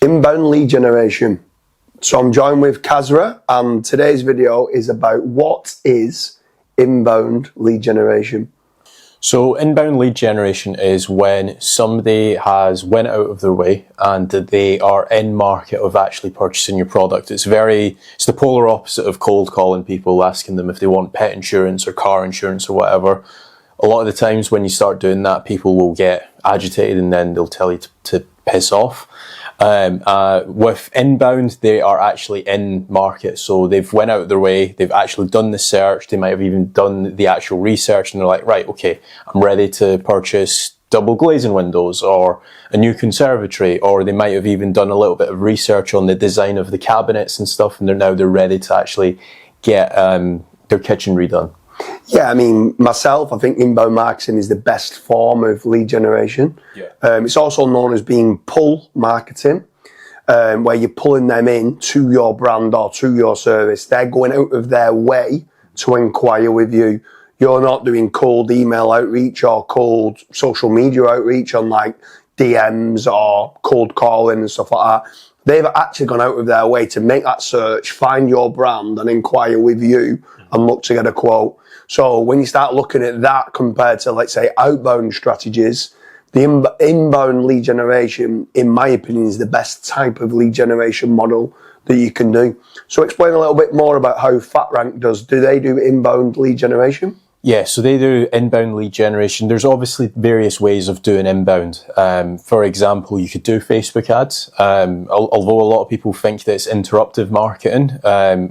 Inbound lead generation. So I'm joined with Kasra, and today's video is about what is inbound lead generation. So inbound lead generation is when somebody has went out of their way and they are in market of actually purchasing your product. It's the polar opposite of cold calling people, asking them if they want pet insurance or car insurance or whatever. A lot of the times when you start doing that, people will get agitated and then they'll tell you to piss off. With inbound, they are actually in market, so they've went out of their way, they've actually done the search, they might have even done the actual research, and they're like, right, okay, I'm ready to purchase double glazing windows or a new conservatory, or they might have even done a little bit of research on the design of the cabinets and stuff, and they're ready to actually get their kitchen redone. Yeah, I mean, myself, I think inbound marketing is the best form of lead generation. Yeah. It's also known as being pull marketing, where you're pulling them in to your brand or to your service. They're going out of their way to inquire with you. You're not doing cold email outreach or cold social media outreach on like DMs or cold calling and stuff like that. They've actually gone out of their way to make that search, find your brand and inquire with you and look to get a quote. So when you start looking at that compared to, let's say, outbound strategies, the inbound lead generation, in my opinion, is the best type of lead generation model that you can do. So explain a little bit more about how FatRank does. Do they do inbound lead generation? Yeah, so they do inbound lead generation. There's obviously various ways of doing inbound. For example, you could do Facebook ads. Although a lot of people think that it's interruptive marketing,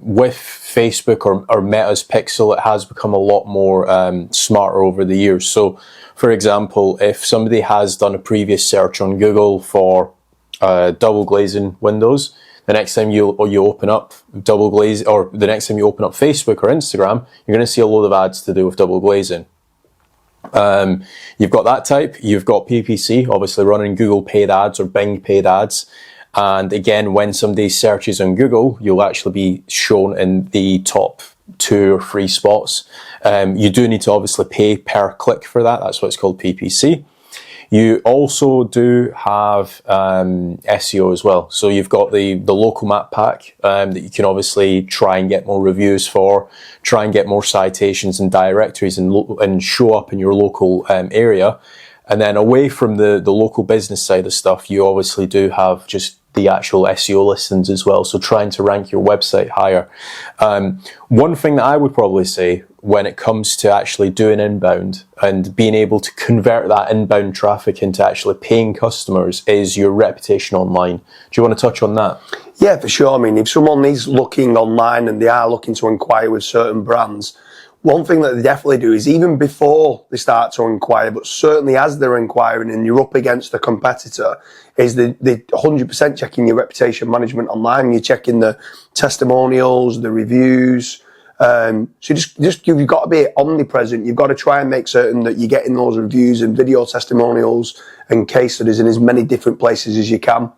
with Facebook or Meta's Pixel, it has become a lot more smarter over the years. So, for example, if somebody has done a previous search on Google for double glazing windows, the next time you open up double glaze, or the next time you open up Facebook or Instagram, you're going to see a load of ads to do with double glazing. You've got that type. You've got PPC, obviously running Google paid ads or Bing paid ads. And again, when somebody searches on Google, you'll actually be shown in the top 2 or 3 spots. You do need to obviously pay per click for that. That's what's called PPC. You also do have SEO as well. So you've got the local map pack that you can obviously try and get more reviews for, try and get more citations and directories and show up in your local area. And then away from the local business side of stuff, you obviously do have just the actual SEO listings as well. So trying to rank your website higher. One thing that I would probably say when it comes to actually doing inbound and being able to convert that inbound traffic into actually paying customers is your reputation online. Do you want to touch on that? Yeah, for sure. I mean, if someone is looking online and they are looking to inquire with certain brands, one thing that they definitely do is even before they start to inquire, but certainly as they're inquiring and you're up against a competitor, is they 100% checking your reputation management online. You're checking the testimonials, the reviews. So you've got to be omnipresent. You've got to try and make certain that you're getting those reviews and video testimonials and case studies in as many different places as you can.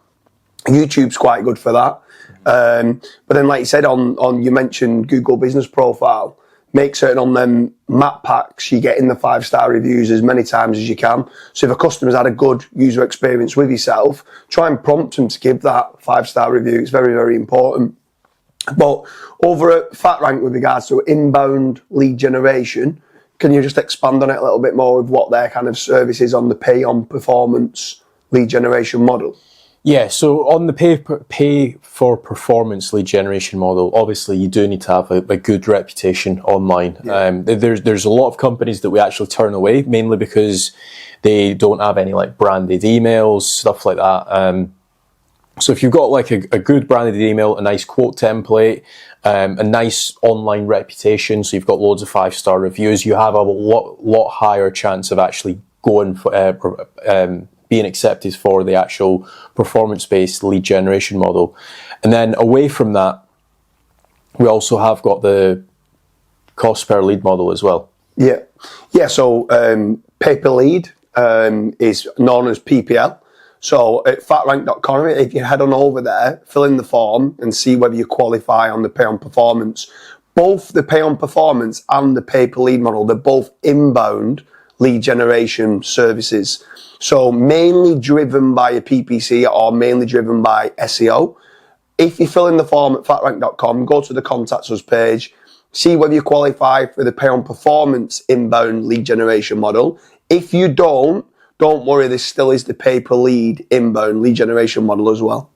YouTube's quite good for that. But then, like you said, on you mentioned Google Business Profile. Make certain on them map packs, you're getting the 5-star reviews as many times as you can. So if a customer's had a good user experience with yourself, try and prompt them to give that 5-star review. It's very, very important. But over at FatRank, with regards to inbound lead generation, can you just expand on it a little bit more with what their kind of service is on the pay on performance lead generation model? Yeah, so on the pay for performance lead generation model, obviously you do need to have a good reputation online. Yeah. There's a lot of companies that we actually turn away, mainly because they don't have any like branded emails, stuff like that. So if you've got like a good branded email, a nice quote template, a nice online reputation, so you've got loads of 5-star reviews, you have a lot higher chance of actually going for being accepted for the actual performance-based lead generation model. And then away from that, we also have got the cost per lead model as well. Yeah. So pay per lead is known as PPL. So at fatrank.com, if you head on over there, fill in the form and see whether you qualify on the pay on performance. Both the pay on performance and the pay per lead model, they're both inbound lead generation services. So mainly driven by a PPC or mainly driven by SEO. If you fill in the form at fatrank.com, go to the contact us page, see whether you qualify for the pay on performance inbound lead generation model. If you don't worry, there still is the pay per lead inbound lead generation model as well.